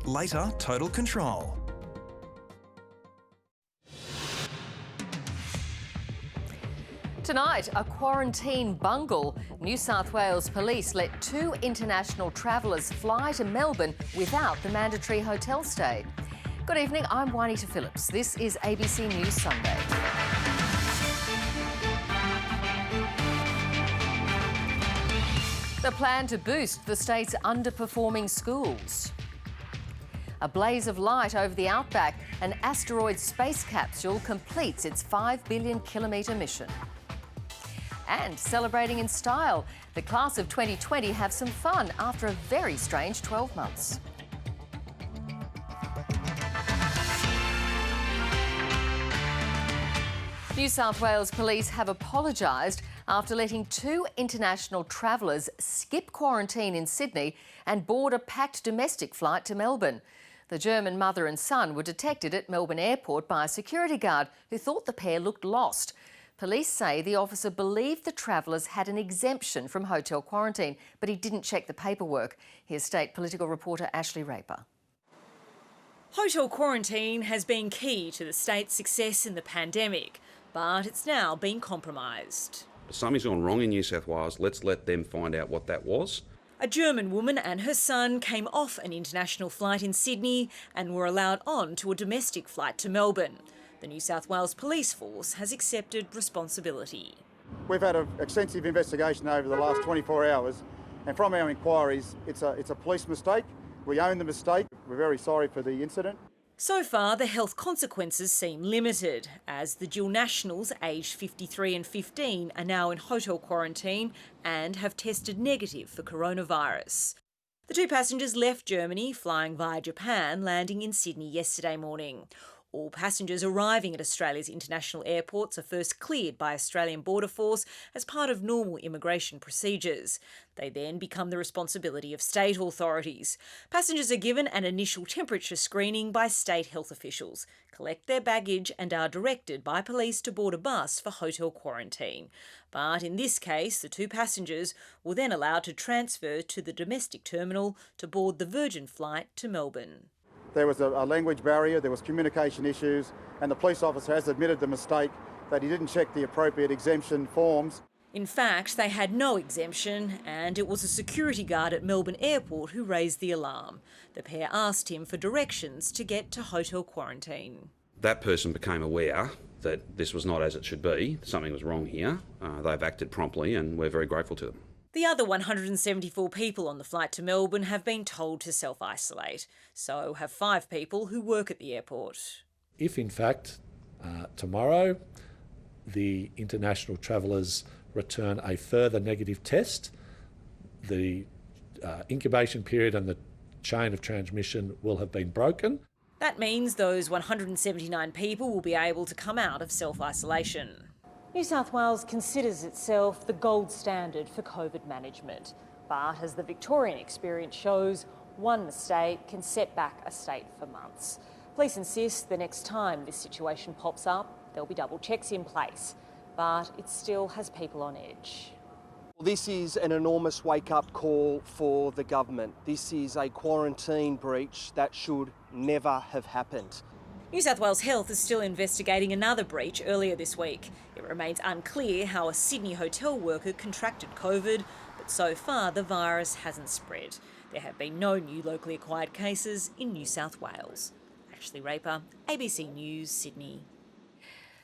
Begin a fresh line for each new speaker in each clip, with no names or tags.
Later, Total Control.
Tonight, a quarantine bungle. New South Wales Police let 2 international travellers fly to Melbourne without the mandatory hotel stay. Good evening, I'm Juanita Phillips. This is ABC News Sunday. The plan to boost the state's underperforming schools. A blaze of light over the outback, an asteroid space capsule completes its 5 billion kilometre mission. And celebrating in style, the class of 2020 have some fun after a very strange 12 months. New South Wales Police have apologised after letting 2 international travellers skip quarantine in Sydney and board a packed domestic flight to Melbourne. The German mother and son were detected at Melbourne Airport by a security guard who thought the pair looked lost. Police say the officer believed the travellers had an exemption from hotel quarantine, but he didn't check the paperwork. Here's state political reporter Ashley Raper.
Hotel quarantine has been key to the state's success in the pandemic, but it's now been compromised.
Something's gone wrong in New South Wales. Let's let them find out what that was.
A German woman and her son came off an international flight in Sydney and were allowed on to a domestic flight to Melbourne. The New South Wales Police Force has accepted responsibility.
We've had an extensive investigation over the last 24 hours, and from our inquiries, it's a police mistake. We own the mistake. We're very sorry for the incident.
So far, the health consequences seem limited, as the dual nationals aged 53 and 15 are now in hotel quarantine and have tested negative for coronavirus. The 2 passengers left Germany, flying via Japan, landing in Sydney yesterday morning. All passengers arriving at Australia's international airports are first cleared by Australian Border Force as part of normal immigration procedures. They then become the responsibility of state authorities. Passengers are given an initial temperature screening by state health officials, collect their baggage and are directed by police to board a bus for hotel quarantine. But in this case, the 2 passengers were then allowed to transfer to the domestic terminal to board the Virgin flight to Melbourne.
There was a language barrier, there was communication issues, and the police officer has admitted the mistake that he didn't check the appropriate exemption forms.
In fact, they had no exemption, and it was a security guard at Melbourne Airport who raised the alarm. The pair asked him for directions to get to hotel quarantine.
That person became aware that this was not as it should be. Something was wrong here. They've acted promptly, and we're very grateful to them.
The other 174 people on the flight to Melbourne have been told to self-isolate. So have 5 people who work at the airport.
If in fact tomorrow the international travellers return a further negative test, the incubation period and the chain of transmission will have been broken.
That means those 179 people will be able to come out of self-isolation. New South Wales considers itself the gold standard for COVID management. But as the Victorian experience shows, one mistake can set back a state for months. Police insist the next time this situation pops up, there'll be double checks in place. But it still has people on edge.
This is an enormous wake-up call for the government. This is a quarantine breach that should never have happened.
New South Wales Health is still investigating another breach earlier this week. It remains unclear how a Sydney hotel worker contracted COVID, but so far the virus hasn't spread. There have been no new locally acquired cases in New South Wales. Ashley Raper, ABC News, Sydney.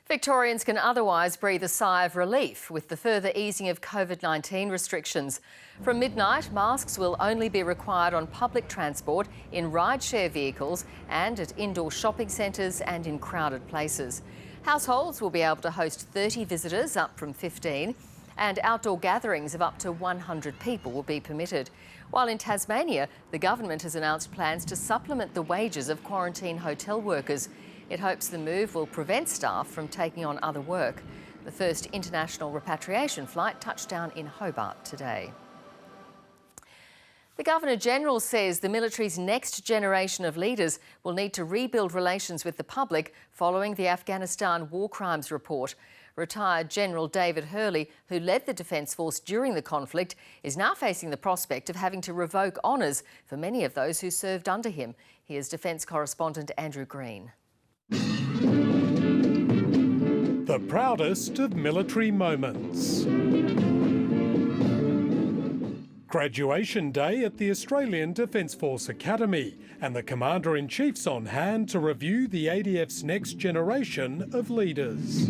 Victorians can otherwise breathe a sigh of relief with the further easing of COVID-19 restrictions. From midnight, masks will only be required on public transport, in rideshare vehicles and at indoor shopping centres and in crowded places. Households will be able to host 30 visitors, up from 15, and outdoor gatherings of up to 100 people will be permitted. While in Tasmania, the government has announced plans to supplement the wages of quarantine hotel workers. It hopes the move will prevent staff from taking on other work. The first international repatriation flight touched down in Hobart today. The Governor-General says the military's next generation of leaders will need to rebuild relations with the public following the Afghanistan War Crimes Report. Retired General David Hurley, who led the Defence Force during the conflict, is now facing the prospect of having to revoke honours for many of those who served under him. Here's Defence correspondent Andrew Green.
The proudest of military moments. Graduation day at the Australian Defence Force Academy, and the Commander-in-Chief's on hand to review the ADF's next generation of leaders.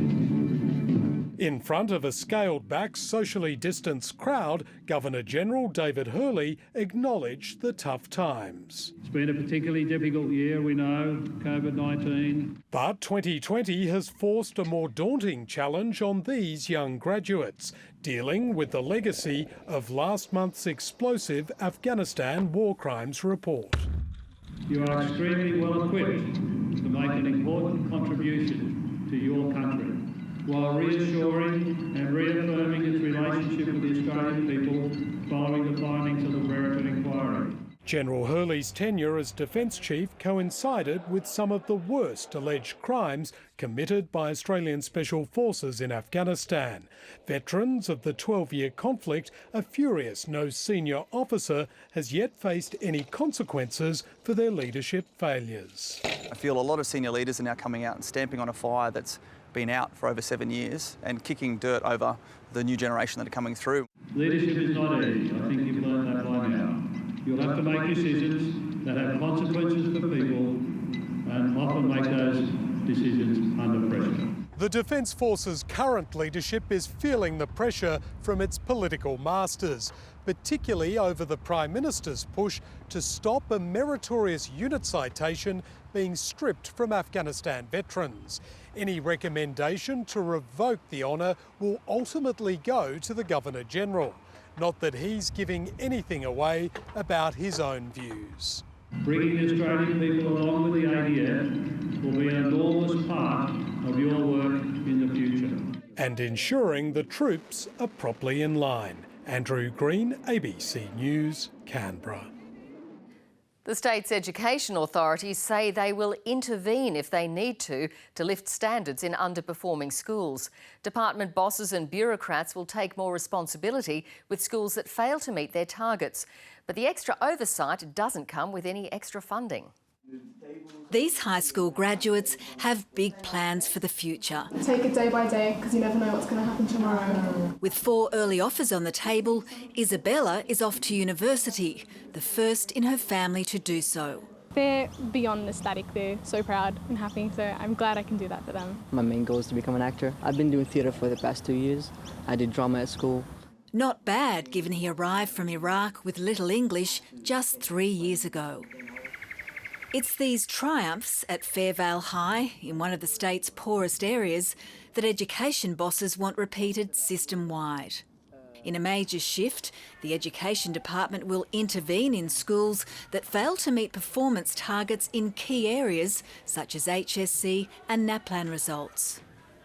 In front of a scaled-back, socially distanced crowd, Governor-General David Hurley acknowledged the tough times.
It's been a particularly difficult year, we know, COVID-19.
But 2020 has forced a more daunting challenge on these young graduates, dealing with the legacy of last month's explosive Afghanistan war crimes report.
You are extremely well equipped to make an important contribution to your country, while reassuring and reaffirming its relationship with the Australian people following the findings of the Brereton inquiry.
General Hurley's tenure as Defence Chief coincided with some of the worst alleged crimes committed by Australian Special Forces in Afghanistan. Veterans of the 12-year conflict are furious no senior officer has yet faced any consequences for their leadership failures.
I feel a lot of senior leaders are now coming out and stamping on a fire that's been out for over 7 years and kicking dirt over the new generation that are coming through.
Leadership is not easy. I think you've learned that by now. You'll have to make decisions that have consequences for people and often make those decisions under pressure.
The Defence Force's current leadership is feeling the pressure from its political masters, particularly over the Prime Minister's push to stop a meritorious unit citation being stripped from Afghanistan veterans. Any recommendation to revoke the honour will ultimately go to the Governor-General. Not that he's giving anything away about his own views.
Bringing the Australian people along with the ADF will be an enormous part of your work in the future.
And ensuring the troops are properly in line. Andrew Green, ABC News, Canberra.
The state's education authorities say they will intervene if they need to lift standards in underperforming schools. Department bosses and bureaucrats will take more responsibility with schools that fail to meet their targets. But the extra oversight doesn't come with any extra funding.
These high school graduates have big plans for the future.
Take it day by day because you never know what's going to happen tomorrow.
With 4 early offers on the table, Isabella is off to university, the first in her family to do so.
They're beyond ecstatic. They're so proud and happy, so I'm glad I can do that for them.
My main goal is to become an actor. I've been doing theatre for the past 2 years. I did drama at school.
Not bad, given he arrived from Iraq with little English just 3 years ago. It's these triumphs at Fairvale High, in one of the state's poorest areas, that education bosses want repeated system-wide. In a major shift, the Education Department will intervene in schools that fail to meet performance targets in key areas such as HSC and NAPLAN results.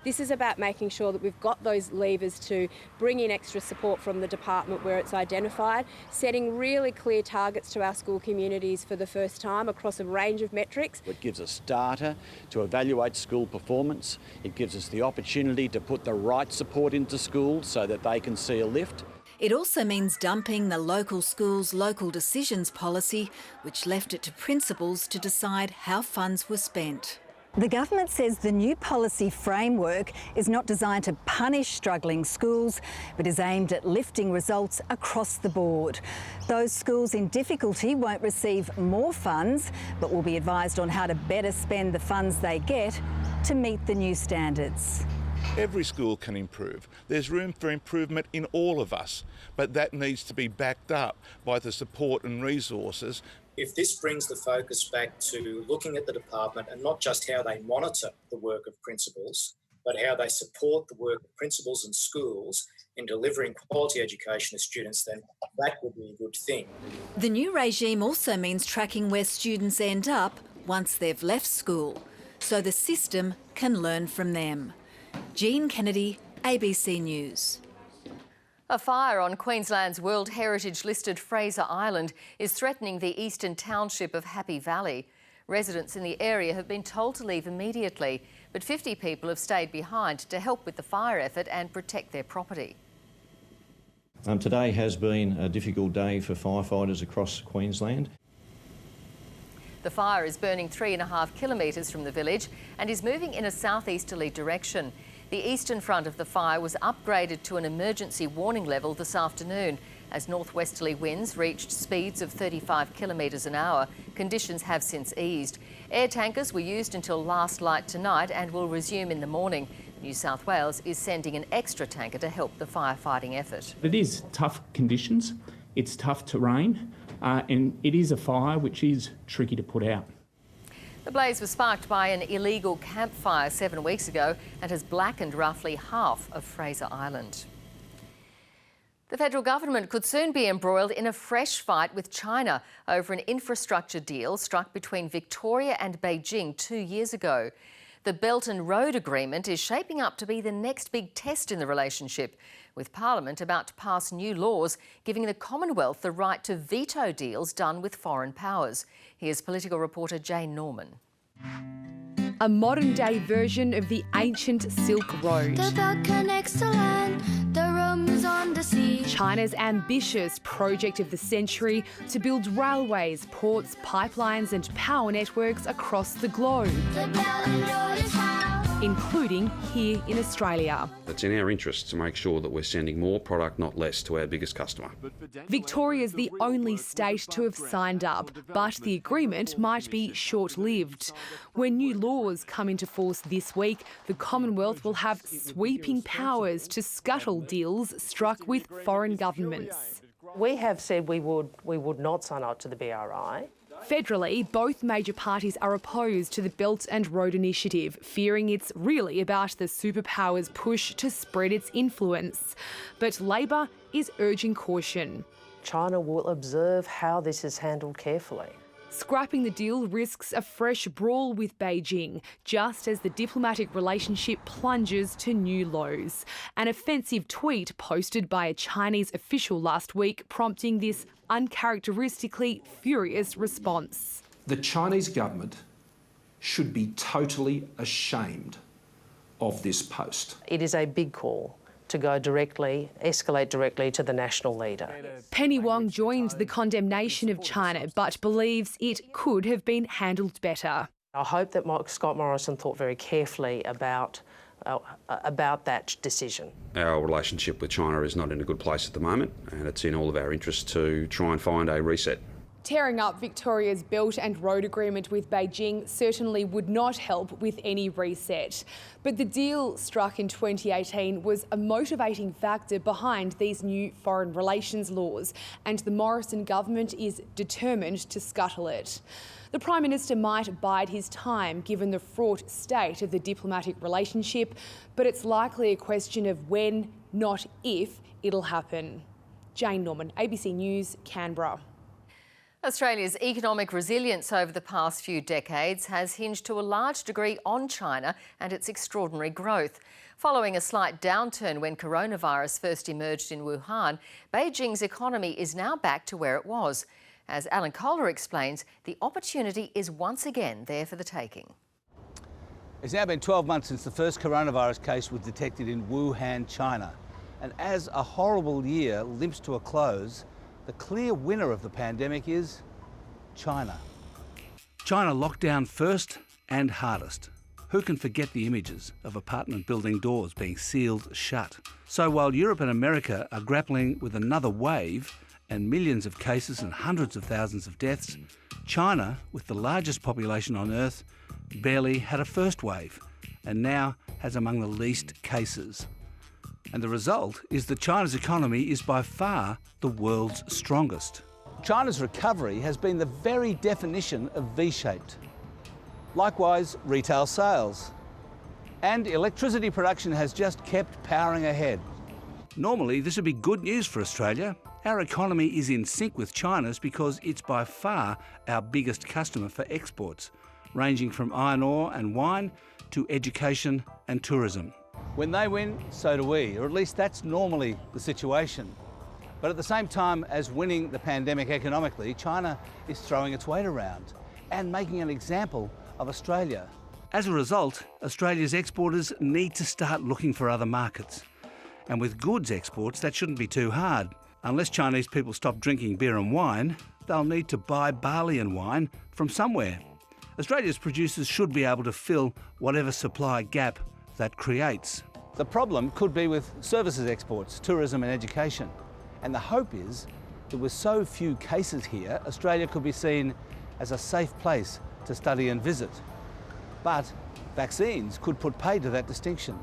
This is about making sure that we've got those levers to bring in extra support from the department where it's identified, setting really clear targets to our school communities for the first time across a range of metrics.
It gives us data to evaluate school performance. It gives us the opportunity to put the right support into schools so that they can see a lift.
It also means dumping the local schools' local decisions policy, which left it to principals to decide how funds were spent.
The government says the new policy framework is not designed to punish struggling schools, but is aimed at lifting results across the board. Those schools in difficulty won't receive more funds, but will be advised on how to better spend the funds they get to meet the new standards.
Every school can improve. There's room for improvement in all of us, but that needs to be backed up by the support and resources.
If this brings the focus back to looking at the department and not just how they monitor the work of principals, but how they support the work of principals and schools in delivering quality education to students, then that would be a good thing.
The new regime also means tracking where students end up once they've left school, so the system can learn from them. Jean Kennedy, ABC News.
A fire on Queensland's World Heritage listed Fraser Island is threatening the eastern township of Happy Valley. Residents in the area have been told to leave immediately, but 50 people have stayed behind to help with the fire effort and protect their property.
Today has been a difficult day for firefighters across Queensland.
The fire is burning 3.5 kilometres from the village and is moving in a southeasterly direction. The eastern front of the fire was upgraded to an emergency warning level this afternoon. As northwesterly winds reached speeds of 35 kilometres an hour, conditions have since eased. Air tankers were used until last light tonight and will resume in the morning. New South Wales is sending an extra tanker to help the firefighting effort.
It is tough conditions, it's tough terrain, and it is a fire which is tricky to put out.
The blaze was sparked by an illegal campfire 7 weeks ago and has blackened roughly half of Fraser Island. The federal government could soon be embroiled in a fresh fight with China over an infrastructure deal struck between Victoria and Beijing 2 years ago. The Belt and Road Agreement is shaping up to be the next big test in the relationship, with Parliament about to pass new laws giving the Commonwealth the right to veto deals done with foreign powers. Here's political reporter Jane Norman.
A modern-day version of the ancient Silk Road.
The belt connects to land, the road moves on the sea.
China's ambitious project of the century to build railways, ports, pipelines and power networks across the globe.
The belt and road is how,
including here in Australia.
It's in our interest to make sure that we're sending more product, not less, to our biggest customer.
Victoria's the only state to have signed up, but the agreement might be short-lived. When new laws come into force this week, the Commonwealth will have sweeping powers to scuttle deals struck with foreign governments.
We have said we would not sign up to the BRI.
Federally, both major parties are opposed to the Belt and Road Initiative, fearing it's really about the superpowers' push to spread its influence. But Labor is urging caution.
China will observe how this is handled carefully.
Scrapping the deal risks a fresh brawl with Beijing, just as the diplomatic relationship plunges to new lows. An offensive tweet posted by a Chinese official last week prompting this uncharacteristically furious response.
The Chinese government should be totally ashamed of this post.
It is a big call to go directly, escalate directly to the national leader.
Penny Wong joined the condemnation of China, but believes it could have been handled better.
I hope that Scott Morrison thought very carefully about that decision.
Our relationship with China is not in a good place at the moment, and it's in all of our interests to try and find a reset.
Tearing up Victoria's Belt and Road Agreement with Beijing certainly would not help with any reset. But the deal struck in 2018 was a motivating factor behind these new foreign relations laws, and the Morrison government is determined to scuttle it. The Prime Minister might bide his time given the fraught state of the diplomatic relationship, but it's likely a question of when, not if, it'll happen. Jane Norman, ABC News, Canberra.
Australia's economic resilience over the past few decades has hinged to a large degree on China and its extraordinary growth. Following a slight downturn when coronavirus first emerged in Wuhan, Beijing's economy is now back to where it was. As Alan Kohler explains, the opportunity is once again there for the taking.
It's now been 12 months since the first coronavirus case was detected in Wuhan, China. And as a horrible year limps to a close, the clear winner of the pandemic is China. China locked down first and hardest. Who can forget the images of apartment building doors being sealed shut? So while Europe and America are grappling with another wave and millions of cases and hundreds of thousands of deaths, China, with the largest population on Earth, barely had a first wave and now has among the least cases. And the result is that China's economy is by far the world's strongest. China's recovery has been the very definition of V-shaped. Likewise, retail sales. And electricity production has just kept powering ahead. Normally, this would be good news for Australia. Our economy is in sync with China's because it's by far our biggest customer for exports, ranging from iron ore and wine to education and tourism. When they win, so do we, or at least that's normally the situation. But at the same time as winning the pandemic economically, China is throwing its weight around and making an example of Australia. As a result, Australia's exporters need to start looking for other markets. And with goods exports, that shouldn't be too hard. Unless Chinese people stop drinking beer and wine, they'll need to buy barley and wine from somewhere. Australia's producers should be able to fill whatever supply gap that creates. The problem could be with services exports, tourism and education. And the hope is that with so few cases here, Australia could be seen as a safe place to study and visit. But vaccines could put paid to that distinction.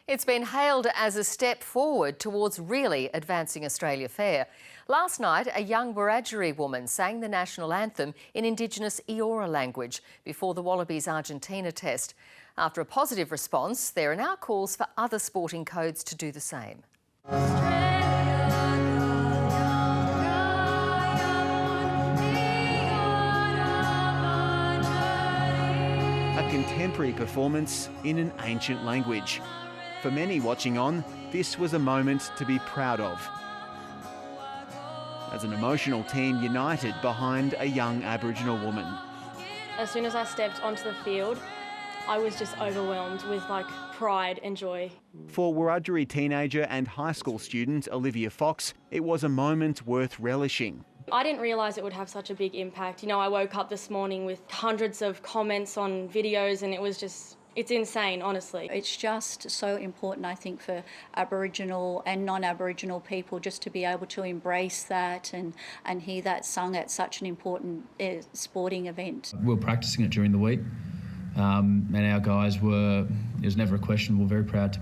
It's been hailed as a step forward towards really advancing Australia Fair. Last night, a young Wiradjuri woman sang the national anthem in Indigenous Eora language before the Wallabies Argentina test. After a positive response, there are now calls for other sporting codes to do the same.
A contemporary performance in an ancient language. For many watching on, this was a moment to be proud of. As an emotional team united behind a young Aboriginal woman.
As soon as I stepped onto the field, I was just overwhelmed with pride and joy.
For Wiradjuri teenager and high school student Olivia Fox, it was a moment worth relishing.
I didn't realise it would have such a big impact. You know, I woke up this morning with hundreds of comments on videos and it's insane, honestly.
It's just so important, I think, for Aboriginal and non-Aboriginal people just to be able to embrace that and hear that sung at such an important sporting event.
We were practising it during the week. And our guys it was never a question, we were very proud to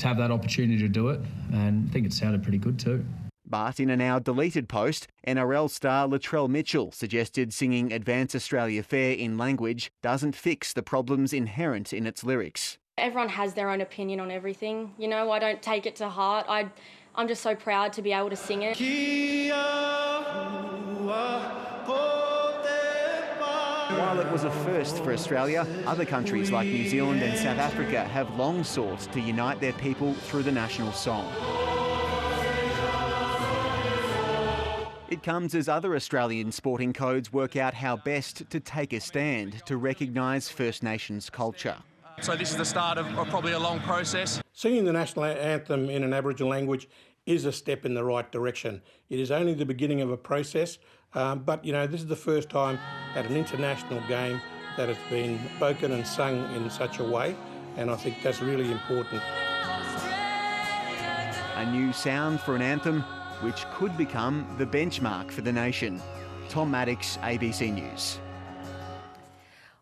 have that opportunity to do it, and I think it sounded pretty good too.
But in a now deleted post, NRL star Latrell Mitchell suggested singing Advance Australia Fair in language doesn't fix the problems inherent in its lyrics.
Everyone has their own opinion on everything. You know, I don't take it to heart. I'm just so proud to be able to sing it.
While it was a first for Australia, other countries like New Zealand and South Africa have long sought to unite their people through the national song. It comes as other Australian sporting codes work out how best to take a stand to recognise First Nations culture.
So this is the start of probably a long process.
Singing the national anthem in an Aboriginal language is a step in the right direction. It is only the beginning of a process, but you know, this is the first time at an international game that it's been spoken and sung in such a way, and I think that's really important.
A new sound for an anthem which could become the benchmark for the nation. Tom Maddox, ABC News.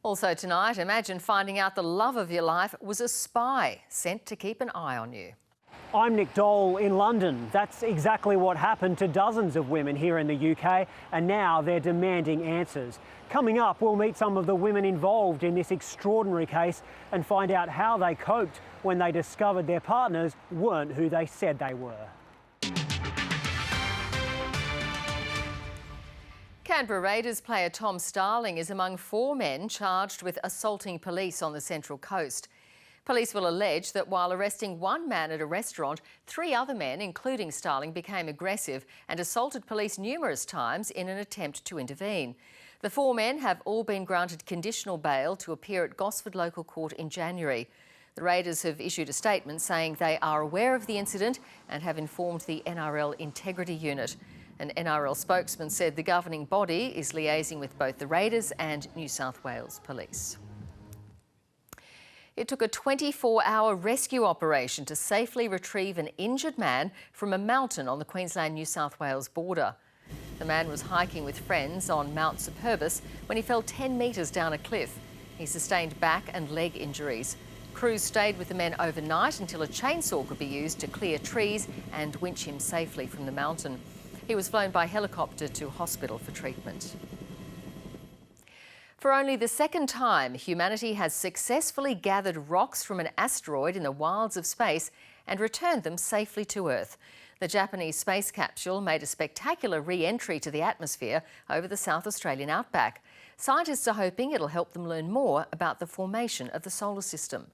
Also tonight, imagine finding out the love of your life was a spy sent to keep an eye on you.
I'm Nick Dole in London. That's exactly what happened to dozens of women here in the UK, and now they're demanding answers. Coming up, we'll meet some of the women involved in this extraordinary case and find out how they coped when they discovered their partners weren't who they said they were.
Canberra Raiders player Tom Starling is among 4 men charged with assaulting police on the Central Coast. Police will allege that while arresting 1 man at a restaurant, 3 other men, including Starling, became aggressive and assaulted police numerous times in an attempt to intervene. The 4 men have all been granted conditional bail to appear at Gosford Local Court in January. The Raiders have issued a statement saying they are aware of the incident and have informed the NRL Integrity Unit. An NRL spokesman said the governing body is liaising with both the Raiders and New South Wales Police. It took a 24-hour rescue operation to safely retrieve an injured man from a mountain on the Queensland-New South Wales border. The man was hiking with friends on Mount Superbus when he fell 10 metres down a cliff. He sustained back and leg injuries. Crews stayed with the men overnight until a chainsaw could be used to clear trees and winch him safely from the mountain. He was flown by helicopter to hospital for treatment. For only the second time, humanity has successfully gathered rocks from an asteroid in the wilds of space and returned them safely to Earth. The Japanese space capsule made a spectacular re-entry to the atmosphere over the South Australian outback. Scientists are hoping it'll help them learn more about the formation of the solar system.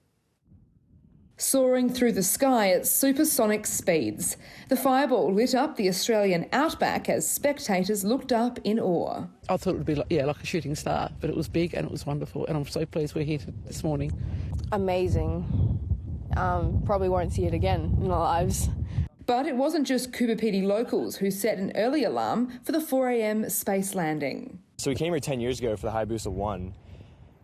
Soaring through the sky at supersonic speeds, the fireball lit up the Australian outback as spectators looked up in awe.
I thought it would be like a shooting star, but it was big and it was wonderful, and I'm so pleased we're here this morning.
Amazing. Probably won't see it again in our lives.
But it wasn't just Cooper Pedy locals who set an early alarm for the 4 a.m. space landing.
So we came here 10 years ago for the Hayabusa 1,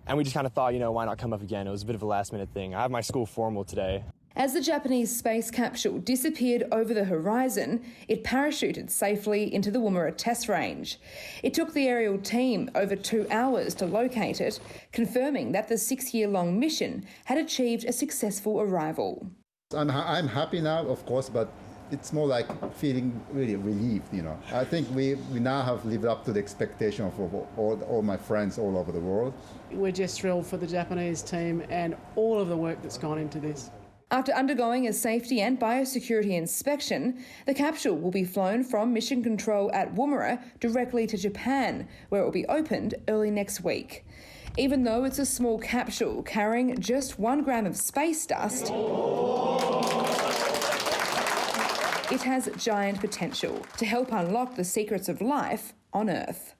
and we just kind of thought, why not come up again? It was a bit of a last-minute thing. I have my school formal today.
As the Japanese space capsule disappeared over the horizon, it parachuted safely into the Woomera test range. It took the aerial team over 2 hours to locate it, confirming that the 6-year-long mission had achieved a successful arrival.
I'm happy now, of course, but it's more like feeling really relieved, I think we now have lived up to the expectation of all my friends all over the world.
We're just thrilled for the Japanese team and all of the work that's gone into this.
After undergoing a safety and biosecurity inspection, the capsule will be flown from Mission Control at Woomera directly to Japan, where it will be opened early next week. Even though it's a small capsule carrying just 1 gram of space dust, it has giant potential to help unlock the secrets of life on Earth.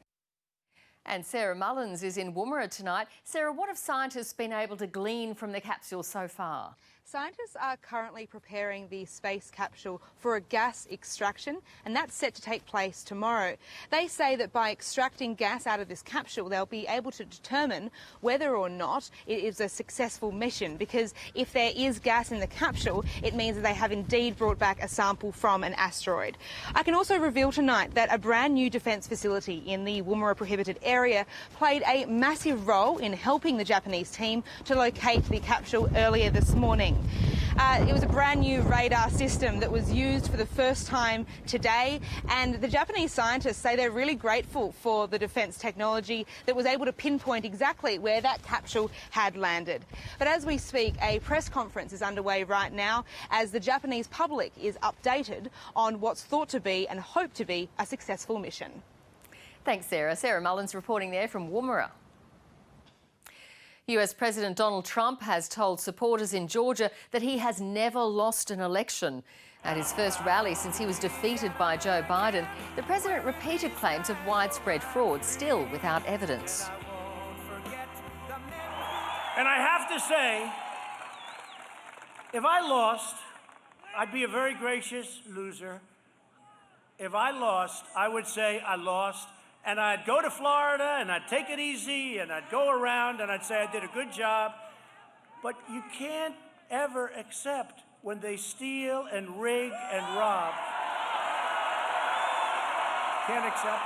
And Sarah Mullins is in Woomera tonight. Sarah, what have scientists been able to glean from the capsule so far?
Scientists are currently preparing the space capsule for a gas extraction, and that's set to take place tomorrow. They say that by extracting gas out of this capsule, they'll be able to determine whether or not it is a successful mission, because if there is gas in the capsule, it means that they have indeed brought back a sample from an asteroid. I can also reveal tonight that a brand new defence facility in the Woomera prohibited area played a massive role in helping the Japanese team to locate the capsule earlier this morning. It was a brand new radar system that was used for the first time today, and the Japanese scientists say they're really grateful for the defence technology that was able to pinpoint exactly where that capsule had landed. But as we speak, a press conference is underway right now as the Japanese public is updated on what's thought to be and hoped to be a successful mission.
Thanks, Sarah. Sarah Mullins reporting there from Woomera. US President Donald Trump has told supporters in Georgia that he has never lost an election. At his first rally since he was defeated by Joe Biden, the president repeated claims of widespread fraud, still without evidence.
And I have to say, if I lost, I'd be a very gracious loser. If I lost, I would say I lost. And I'd go to Florida and I'd take it easy and I'd go around and I'd say I did a good job. But you can't ever accept when they steal and rig and rob. Can't accept.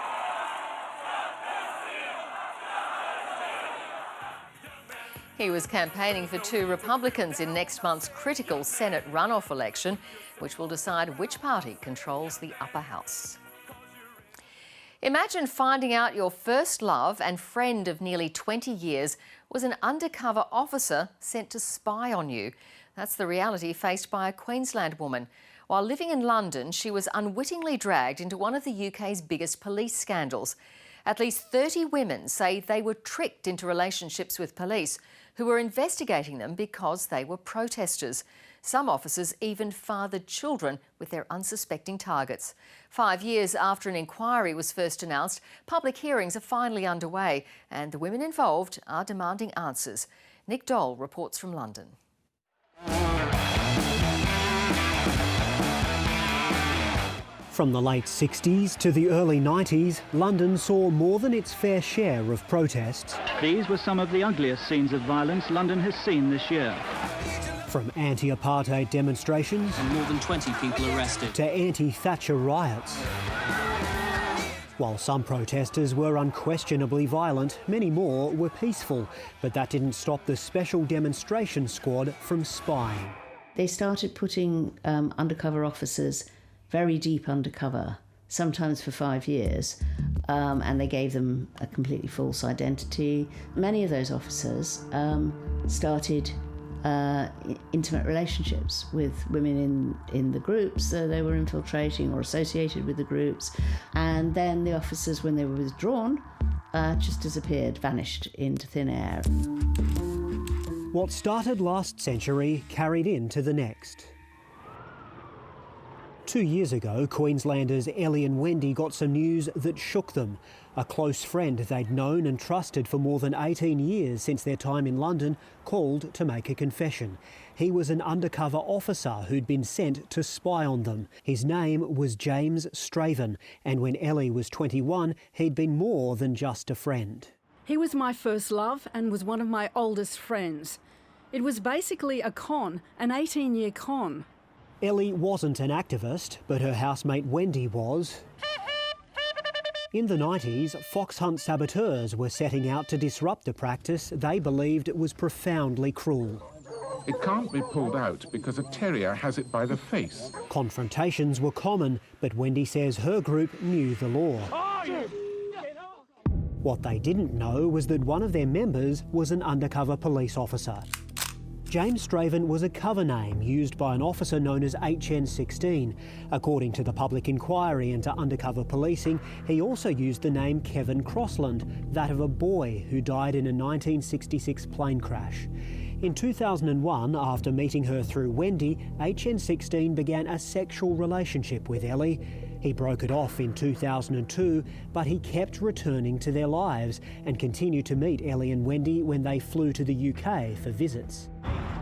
He was campaigning for 2 Republicans in next month's critical Senate runoff election, which will decide which party controls the upper house. Imagine finding out your first love and friend of nearly 20 years was an undercover officer sent to spy on you. That's the reality faced by a Queensland woman. While living in London, she was unwittingly dragged into one of the UK's biggest police scandals. At least 30 women say they were tricked into relationships with police, who were investigating them because they were protesters. Some officers even fathered children with their unsuspecting targets. 5 years after an inquiry was first announced, public hearings are finally underway and the women involved are demanding answers. Nick Dole reports from London.
From the late 60s to the early 90s, London saw more than its fair share of protests.
These were some of the ugliest scenes of violence London has seen this year.
From anti-apartheid demonstrations
and more than 20 people arrested
to anti-Thatcher riots. While some protesters were unquestionably violent, many more were peaceful. But that didn't stop the Special Demonstration Squad from spying.
They started putting undercover officers very deep undercover, sometimes for 5 years, and they gave them a completely false identity. Many of those officers started intimate relationships with women in the groups that they were infiltrating or associated with the groups, and then the officers, when they were withdrawn, just disappeared, vanished into thin air.
What started last century carried into the next. 2 years ago, Queenslanders Ellie and Wendy got some news that shook them. A close friend they'd known and trusted for more than 18 years since their time in London called to make a confession. He was an undercover officer who'd been sent to spy on them. His name was James Straven, and when Ellie was 21, he'd been more than just a friend.
He was my first love and was one of my oldest friends. It was basically a con, an 18-year con.
Ellie wasn't an activist, but her housemate Wendy was. In the 90s, fox hunt saboteurs were setting out to disrupt a practice they believed was profoundly cruel.
It can't be pulled out because a terrier has it by the face.
Confrontations were common, but Wendy says her group knew the law. What they didn't know was that one of their members was an undercover police officer. James Straven was a cover name used by an officer known as HN16. According to the public inquiry into undercover policing, he also used the name Kevin Crossland, that of a boy who died in a 1966 plane crash. In 2001, after meeting her through Wendy, HN16 began a sexual relationship with Ellie. He broke it off in 2002, but he kept returning to their lives and continued to meet Ellie and Wendy when they flew to the UK for visits.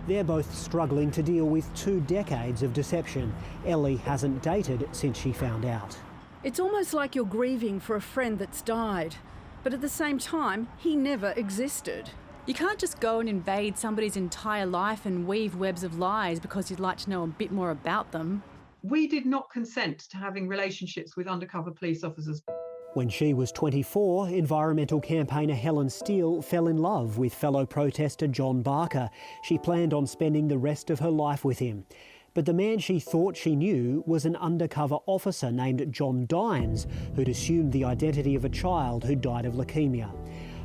They're both struggling to deal with 2 decades of deception. Ellie hasn't dated since she found out.
It's almost like you're grieving for a friend that's died, but at the same time, he never existed.
You can't just go and invade somebody's entire life and weave webs of lies because you'd like to know a bit more about them.
We did not consent to having relationships with undercover police officers.
When she was 24, environmental campaigner Helen Steele fell in love with fellow protester John Barker. She planned on spending the rest of her life with him. But the man she thought she knew was an undercover officer named John Dines, who'd assumed the identity of a child who died of leukaemia.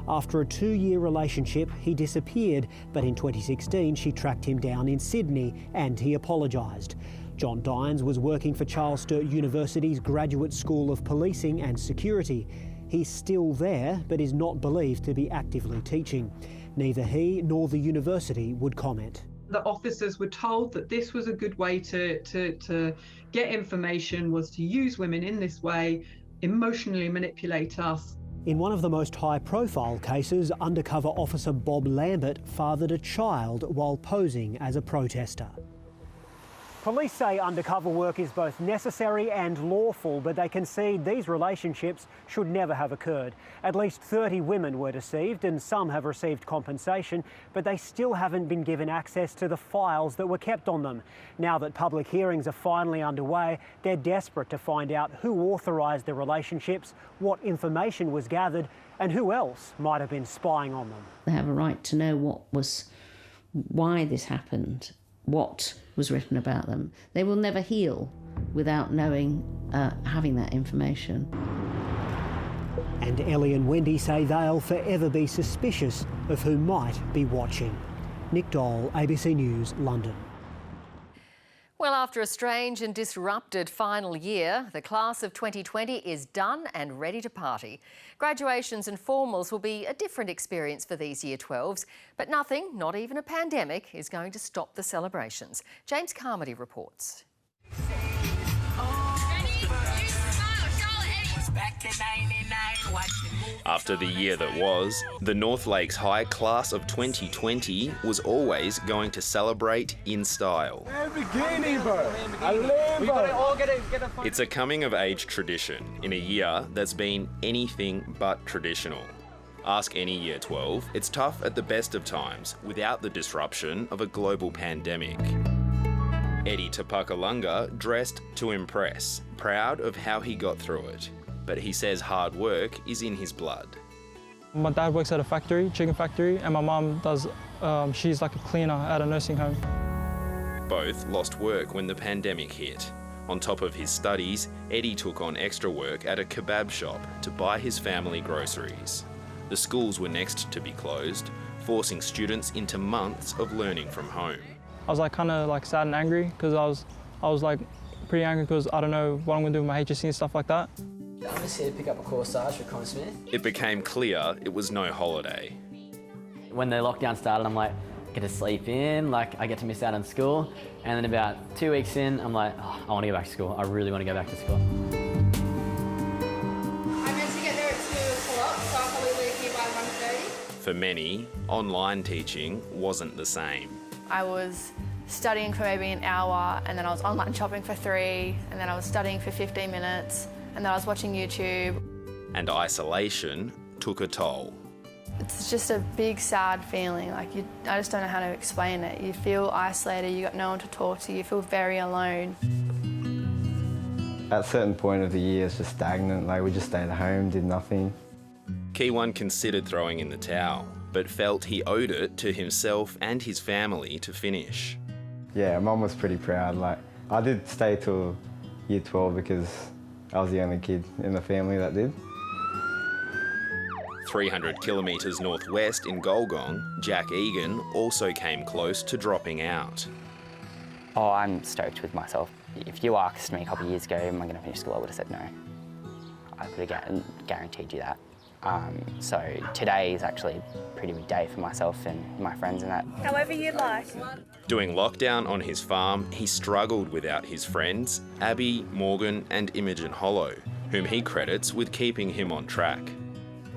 After a 2-year relationship, he disappeared, but in 2016 she tracked him down in Sydney and he apologised. John Dines was working for Charles Sturt University's Graduate School of Policing and Security. He's still there, but is not believed to be actively teaching. Neither he nor the university would comment.
The officers were told that this was a good way to get information, was to use women in this way, emotionally manipulate us.
In one of the most high-profile cases, undercover officer Bob Lambert fathered a child while posing as a protester. Police say undercover work is both necessary and lawful, but they concede these relationships should never have occurred. At least 30 women were deceived and some have received compensation, but they still haven't been given access to the files that were kept on them. Now that public hearings are finally underway, they're desperate to find out who authorised the relationships, what information was gathered, and who else might have been spying on them.
They have a right to know why this happened, what was written about them. They will never heal without knowing, having that information.
And Ellie and Wendy say they'll forever be suspicious of who might be watching. Nick Dole, ABC News, London.
Well, after a strange and disrupted final year, the class of 2020 is done and ready to party. Graduations and formals will be a different experience for these Year 12s, but nothing, not even a pandemic, is going to stop the celebrations. James Carmody reports.
After the year that was, the North Lakes High class of 2020 was always going to celebrate in style. It's a coming-of-age tradition in a year that's been anything but traditional. Ask any Year 12, it's tough at the best of times without the disruption of a global pandemic. Eddie Tapakalunga dressed to impress, proud of how he got through it. But he says hard work is in his blood.
My dad works at a factory, chicken factory, and my mum does, she's like a cleaner at a nursing home.
Both lost work when the pandemic hit. On top of his studies, Eddie took on extra work at a kebab shop to buy his family groceries. The schools were next to be closed, forcing students into months of learning from home.
I was kind of sad and angry because I was pretty angry because I don't know what I'm going to do with my HSC and stuff like that.
I'm just here to pick up a corsage for Conor Smith.
It became clear it was no holiday.
When the lockdown started, I'm I get to sleep in, I get to miss out on school. And then about 2 weeks in, I'm I want to go back to school. I really want to go back to school.
I meant to get there at 2
For many, online teaching wasn't the same.
I was studying for maybe an hour, and then I was online shopping for 3, and then I was studying for 15 minutes, and then I was watching YouTube.
And isolation took a toll.
It's just a big, sad feeling. I just don't know how to explain it. You feel isolated, you got no one to talk to, you feel very alone.
At a certain point of the year, it's just stagnant. Like, we just stayed at home, did nothing.
Keyone considered throwing in the towel, but felt he owed it to himself and his family to finish.
Yeah, Mum was pretty proud. Like, I did stay till year 12 because I was the only kid in the family that did.
300 kilometres northwest in Golgong, Jack Egan also came close to dropping out.
Oh, I'm stoked with myself. If you asked me a couple of years ago, am I going to finish school, I would have said no. I could have guaranteed you that. So today is actually a pretty big day for myself and my friends and that.
However you'd like.
Doing lockdown on his farm, he struggled without his friends, Abby, Morgan and Imogen Hollow, whom he credits with keeping him on track.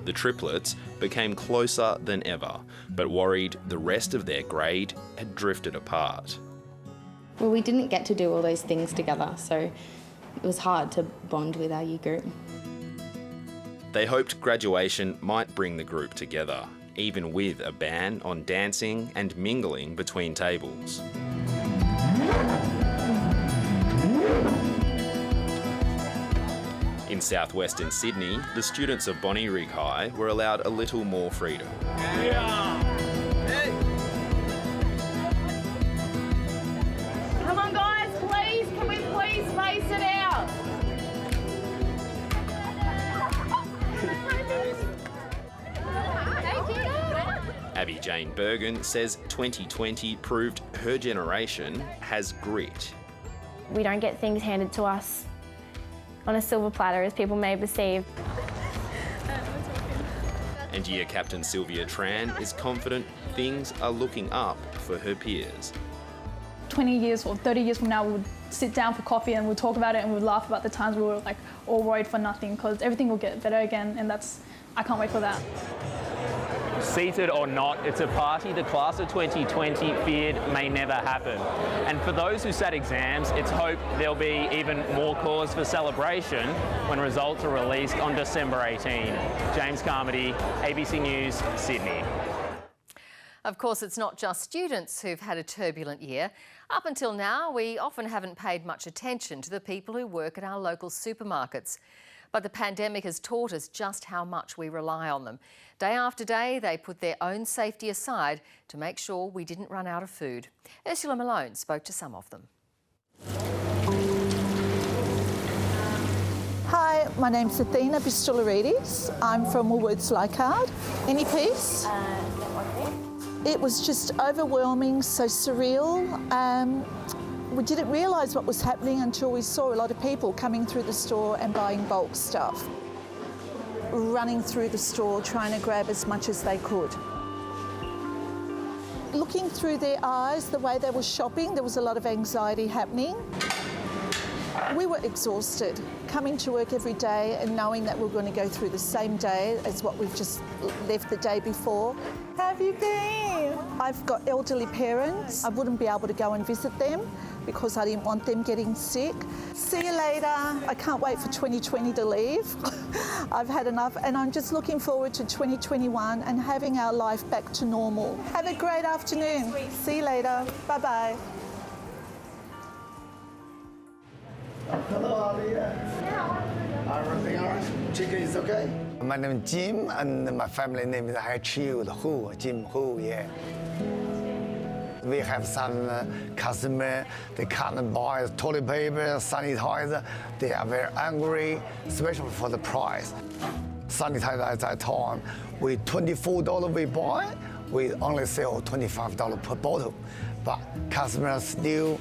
The triplets became closer than ever, but worried the rest of their grade had drifted apart.
Well, we didn't get to do all those things together, so it was hard to bond with our year group.
They hoped graduation might bring the group together, even with a ban on dancing and mingling between tables. In southwestern Sydney, the students of Bonnyrigg High were allowed a little more freedom.
Come on, guys, please, can we please space it out?
Abby Jane Bergen says 2020 proved her generation has grit.
We don't get things handed to us on a silver platter, as people may perceive.
And year captain Sylvia Tran is confident things are looking up for her peers.
20 years or 30 years from now, we'll sit down for coffee and we'll talk about it and we'll laugh about the times we were like all worried for nothing, because everything will get better again, and I can't wait for that.
Seated or not, it's a party the class of 2020 feared may never happen. And for those who sat exams, it's hoped there'll be even more cause for celebration when results are released on December 18. James Carmody, ABC News, Sydney.
Of course, it's not just students who've had a turbulent year. Up until now, we often haven't paid much attention to the people who work at our local supermarkets. But the pandemic has taught us just how much we rely on them. Day after day, they put their own safety aside to make sure we didn't run out of food. Ursula Malone spoke to some of them.
Hi, my name's Athena Bistoulouridis. I'm from Woolworths Leichhardt. Any piece? It was just overwhelming, so surreal. We didn't realise what was happening until we saw a lot of people coming through the store and buying bulk stuff. Running through the store, trying to grab as much as they could. Looking through their eyes, the way they were shopping, there was a lot of anxiety happening. We were exhausted, coming to work every day and knowing that we were going to go through the same day as what we've just left the day before. How have you been? I've got elderly parents. I wouldn't be able to go and visit them because I didn't want them getting sick. See you later. I can't wait for 2020 to leave. I've had enough, and I'm just looking forward to 2021 and having our life back to normal. Have a great afternoon. See you later. Bye-bye.
Hello, Alia. Everything all right? Chicken is okay? My name is Jim, and my family name is Jim Hu, yeah. We have some customer, they can't buy toilet paper, sanitizer. They are very angry, especially for the price. Sanitizer at that time, with $24 we buy, we only sell $25 per bottle. But customers still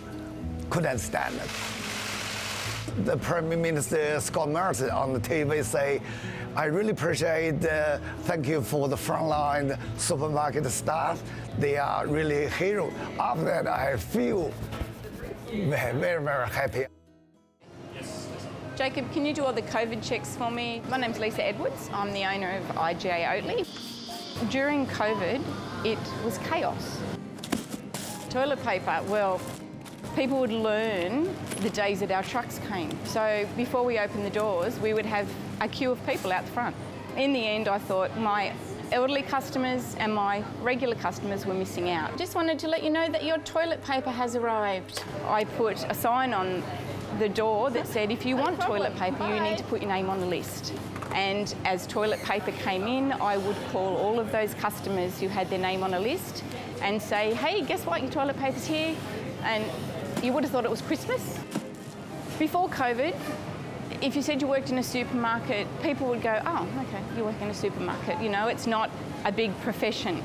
couldn't stand it. The Prime Minister Scott Morrison on the TV say, I really appreciate thank you for the frontline supermarket staff. They are really heroes. After that, I feel very, very happy.
Jacob, can you do all the COVID checks for me? My name's Lisa Edwards. I'm the owner of IGA Oatly.
During COVID, it was chaos. Toilet paper, well, people would learn the days that our trucks came. So before we opened the doors, we would have a queue of people out the front. In the end, I thought my elderly customers and my regular customers were missing out. Just wanted to let you know that your toilet paper has arrived. I put a sign on the door that said, if you want toilet paper, you need to put your name on the list. And as toilet paper came in, I would call all of those customers who had their name on a list and say, hey, guess what, your toilet paper's here. And you would have thought it was Christmas. Before COVID, if you said you worked in a supermarket, people would go, oh, okay, you work in a supermarket. You know, it's not a big profession.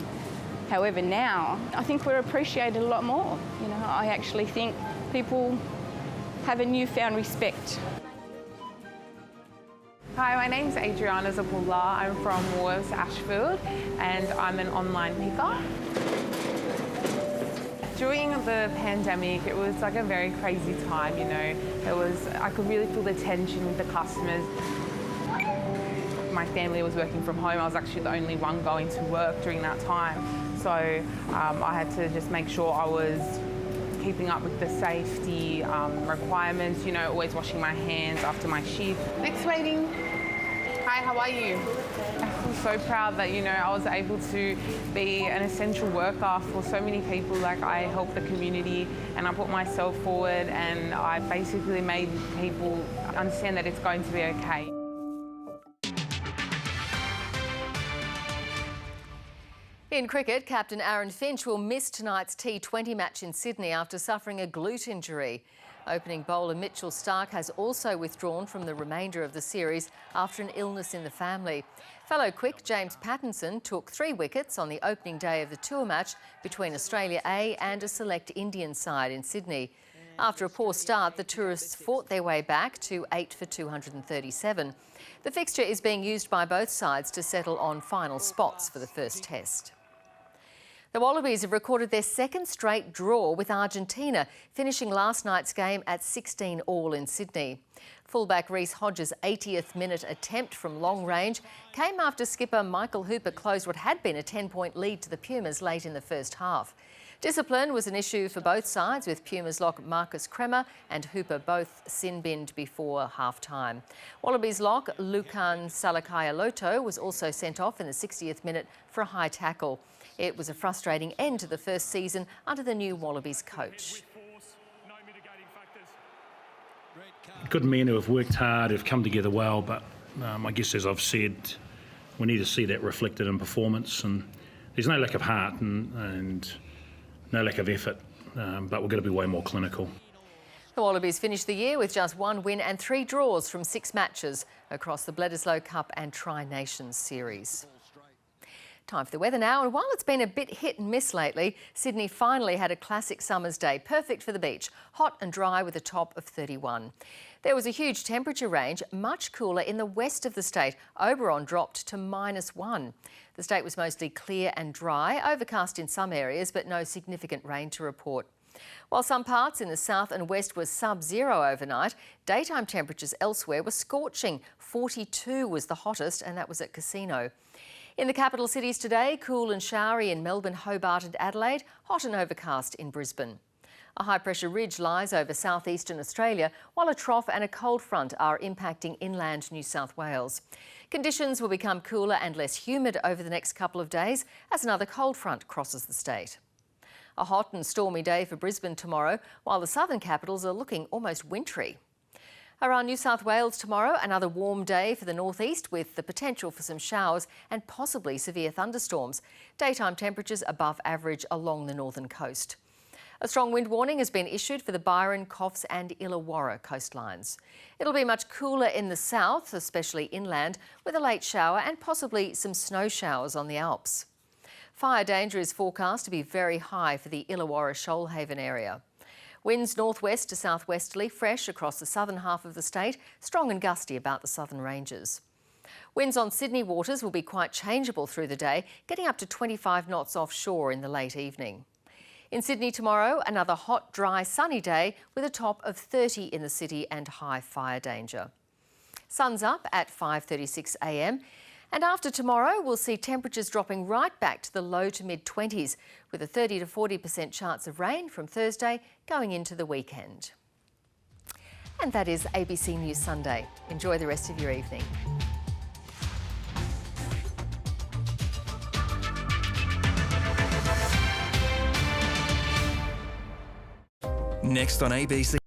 However, now, I think we're appreciated a lot more. You know, I actually think people have a newfound respect.
Hi, my name's Adriana Zabullah. I'm from Wolves, Ashfield, and I'm an online picker. During the pandemic, it was like a very crazy time, you know. I could really feel the tension with the customers. My family was working from home. I was actually the only one going to work during that time. So I had to just make sure I was keeping up with the safety requirements, you know, always washing my hands after my shift. Next waiting. Hi, how are you? I feel so proud that, you know, I was able to be an essential worker for so many people. Like, I helped the community and I put myself forward and I basically made people understand that it's going to be okay.
In cricket, captain Aaron Finch will miss tonight's T20 match in Sydney after suffering a glute injury. Opening bowler Mitchell Starc has also withdrawn from the remainder of the series after an illness in the family. Fellow quick James Pattinson took 3 wickets on the opening day of the tour match between Australia A and a select Indian side in Sydney. After a poor start, the tourists fought their way back to 8 for 237. The fixture is being used by both sides to settle on final spots for the first test. The Wallabies have recorded their second straight draw with Argentina, finishing last night's game at 16-all in Sydney. Fullback Reece Hodges' 80th minute attempt from long range came after skipper Michael Hooper closed what had been a 10-point lead to the Pumas late in the first half. Discipline was an issue for both sides, with Pumas lock Marcus Kremer and Hooper both sin-binned before half-time. Wallabies lock Lukan Salakaya-Loto was also sent off in the 60th minute for a high tackle. It was a frustrating end to the first season under the new Wallabies coach.
Good men who have worked hard, who've come together well, but I guess, as I've said, we need to see that reflected in performance. And there's no lack of heart and no lack of effort, but we've got to be way more clinical.
The Wallabies finished the year with just 1 win and 3 draws from 6 matches across the Bledisloe Cup and Tri-Nations series. Time for the weather now, and while it's been a bit hit and miss lately, Sydney finally had a classic summer's day, perfect for the beach, hot and dry with a top of 31. There was a huge temperature range, much cooler in the west of the state. Oberon dropped to -1. The state was mostly clear and dry, overcast in some areas, but no significant rain to report. While some parts in the south and west were sub-zero overnight, daytime temperatures elsewhere were scorching. 42 was the hottest, and that was at Casino. In the capital cities today, cool and showery in Melbourne, Hobart and Adelaide, hot and overcast in Brisbane. A high-pressure ridge lies over southeastern Australia, while a trough and a cold front are impacting inland New South Wales. Conditions will become cooler and less humid over the next couple of days as another cold front crosses the state. A hot and stormy day for Brisbane tomorrow, while the southern capitals are looking almost wintry. Around New South Wales tomorrow, another warm day for the northeast with the potential for some showers and possibly severe thunderstorms. Daytime temperatures above average along the northern coast. A strong wind warning has been issued for the Byron, Coffs and Illawarra coastlines. It'll be much cooler in the south, especially inland, with a late shower and possibly some snow showers on the Alps. Fire danger is forecast to be very high for the Illawarra Shoalhaven area. Winds northwest to southwesterly, fresh across the southern half of the state, strong and gusty about the southern ranges. Winds on Sydney waters will be quite changeable through the day, getting up to 25 knots offshore in the late evening. In Sydney tomorrow, another hot, dry, sunny day with a top of 30 in the city and high fire danger. Sun's up at 5:36 a.m. And after tomorrow, we'll see temperatures dropping right back to the low to mid-20s, with a 30 to 40% chance of rain from Thursday going into the weekend. And that is ABC News Sunday. Enjoy the rest of your evening.
Next on ABC.